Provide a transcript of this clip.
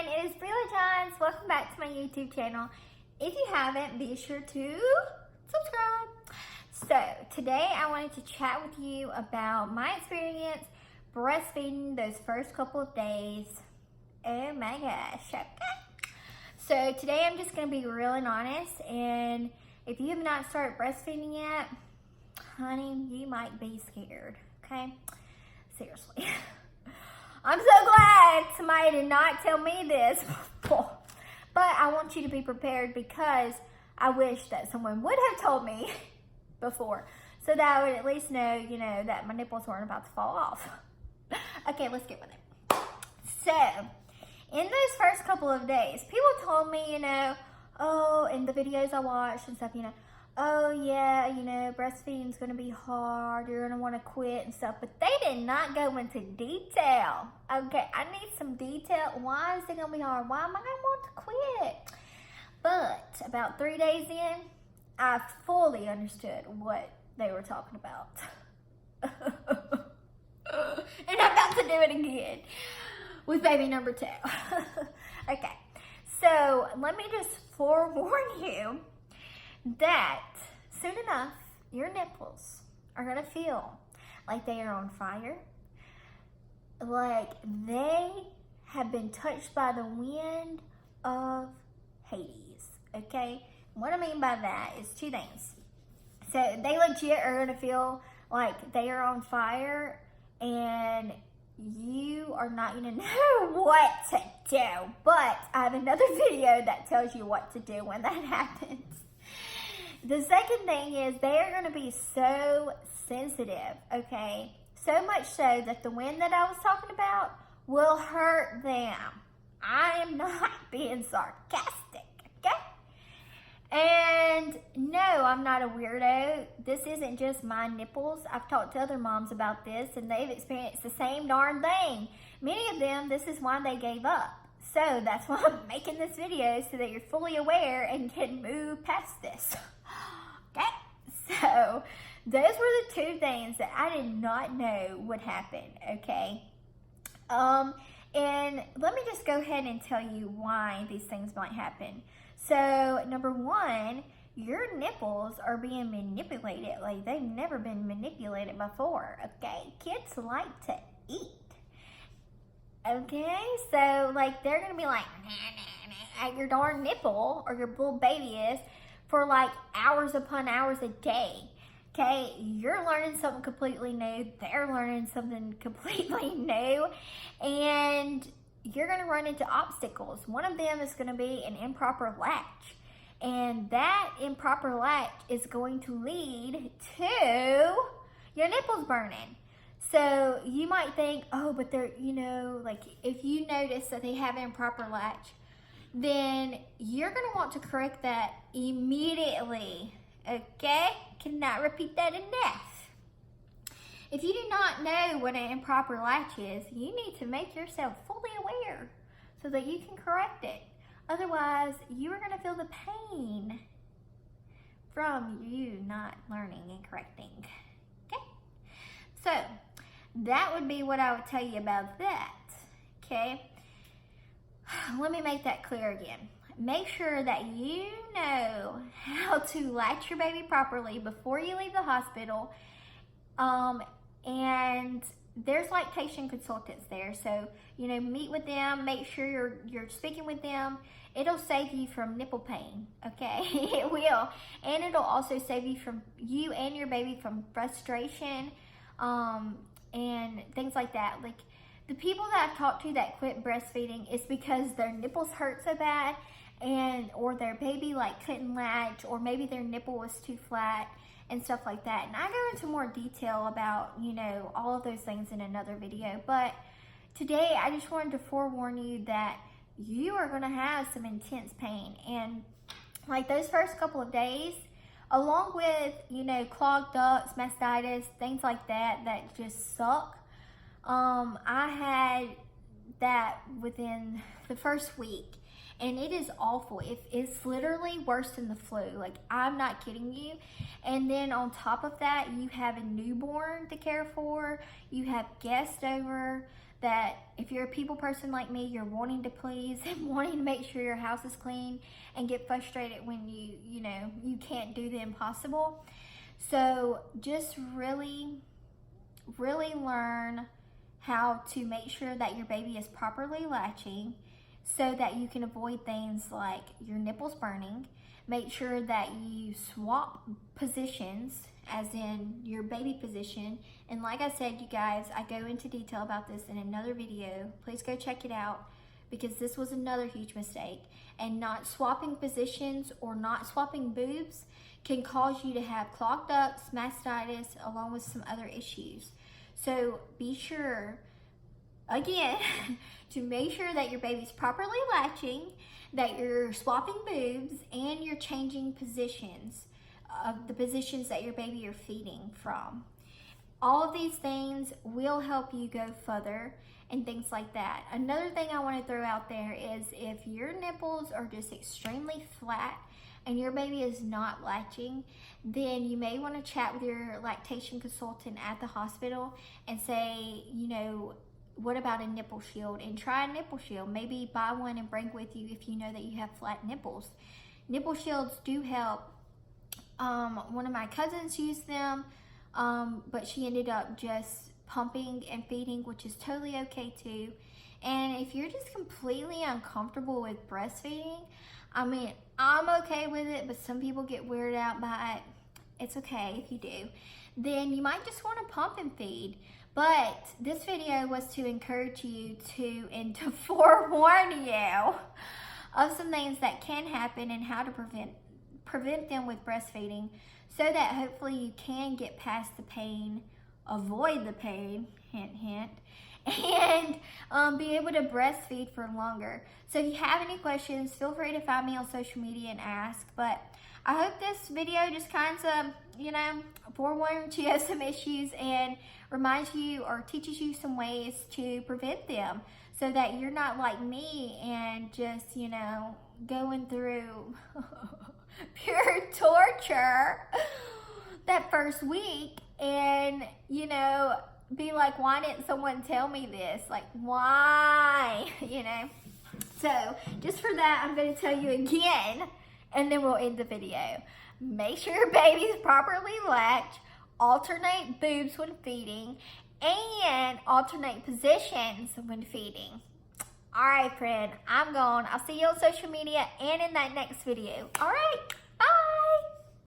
everyone, it is Freela Johns. Welcome back to my YouTube channel. If you haven't, be sure to subscribe. So today I wanted to chat with you about my experience breastfeeding those first couple of days. Oh my gosh, okay. So today I'm just going to be real and honest, and if you have not started breastfeeding yet, honey, you might be scared, okay? Seriously. I'm so glad somebody did not tell me this before. But I want you to be prepared because I wish that someone would have told me before, so that I would at least know, that my nipples weren't about to fall off. Okay, let's get with it. So, in those first couple of days, people told me, oh, in the videos I watched and stuff, oh yeah, breastfeeding's gonna be hard, you're gonna wanna quit and stuff, but they did not go into detail. Okay, I need some detail. Why is it gonna be hard? Why am I gonna want to quit? But about 3 days in, I fully understood what they were talking about. And I'm about to do it again with baby number 2. Okay, so let me just forewarn you that soon enough, your nipples are going to feel like they are on fire, like they have been touched by the wind of Hades, okay? What I mean by that is 2 things. So they legit are going to feel like they are on fire, and you are not going to know what to do. But I have another video that tells you what to do when that happens. The second thing is they are going to be so sensitive, okay? So much so that the wind that I was talking about will hurt them. I am not being sarcastic, okay? And no, I'm not a weirdo. This isn't just my nipples. I've talked to other moms about this, and they've experienced the same darn thing. Many of them, this is why they gave up. So that's why I'm making this video, so that you're fully aware and can move past this. Okay, so those were the 2 things that I did not know would happen, okay? And let me just go ahead and tell you why these things might happen. So, number 1, your nipples are being manipulated like they've never been manipulated before, okay? Kids like to eat, okay? So, they're going to be like, at your darn nipple, or your little baby is, for hours upon hours a day, okay? You're learning something completely new. They're learning something completely new. And you're going to run into obstacles. One of them is going to be an improper latch. And that improper latch is going to lead to your nipples burning. So you might think, oh, but they're, if you notice that they have an improper latch, then you're going to want to correct that immediately, okay? Cannot repeat that enough. If you do not know what an improper latch is, you need to make yourself fully aware so that you can correct it. Otherwise, you are going to feel the pain from you not learning and correcting, okay? So, that would be what I would tell you about that, okay? Let me make that clear again. Make sure that you know how to latch your baby properly before you leave the hospital. And there's lactation consultants there. So, meet with them. Make sure you're speaking with them. It'll save you from nipple pain, okay? It will. And it'll also save you you and your baby from frustration and things like that. The people that I've talked to that quit breastfeeding is because their nipples hurt so bad, or their baby couldn't latch, or maybe their nipple was too flat and stuff like that. And I go into more detail about, all of those things in another video. But today I just wanted to forewarn you that you are going to have some intense pain. And those first couple of days, along with, clogged ducts, mastitis, things like that just suck. I had that within the first week, and it is awful. It's literally worse than the flu. I'm not kidding you. And then on top of that, you have a newborn to care for. You have guests over. that if you're a people person like me, you're wanting to please and wanting to make sure your house is clean and get frustrated when you can't do the impossible. So just really learn how to make sure that your baby is properly latching so that you can avoid things like your nipples burning. Make sure that you swap positions, as in your baby position. And like I said, you guys, I go into detail about this in another video. Please go check it out, because this was another huge mistake. And not swapping positions or not swapping boobs can cause you to have clogged ducts, mastitis, along with some other issues. So be sure, again, to make sure that your baby's properly latching, that you're swapping boobs, and you're changing positions of the positions that your baby are feeding from. All of these things will help you go further and things like that. Another thing I want to throw out there is if your nipples are just extremely flat and your baby is not latching, then you may want to chat with your lactation consultant at the hospital and say, what about a nipple shield? And try a nipple shield. Maybe buy one and bring with you if you know that you have flat nipples. Nipple shields do help. One of my cousins used them, but she ended up just pumping and feeding, which is totally okay too. And if you're just completely uncomfortable with breastfeeding, I mean, I'm okay with it, but some people get weirded out by it. It's okay if you do. Then you might just want to pump and feed. But this video was to encourage you and to forewarn you of some things that can happen and how to prevent them with breastfeeding, so that hopefully you can get past the pain, avoid the pain, hint, hint, and be able to breastfeed for longer. So if you have any questions, feel free to find me on social media and ask. But I hope this video just kind of, forewarns you of some issues and reminds you or teaches you some ways to prevent them, so that you're not like me and just, going through pure torture that first week and, be like, why didn't someone tell me this? Like, why? So just for that, I'm going to tell you again, and then we'll end the video. Make sure your baby's properly latched, alternate boobs when feeding, and alternate positions when feeding. All right, friend, I'm gone. I'll see you on social media and in that next video. All right.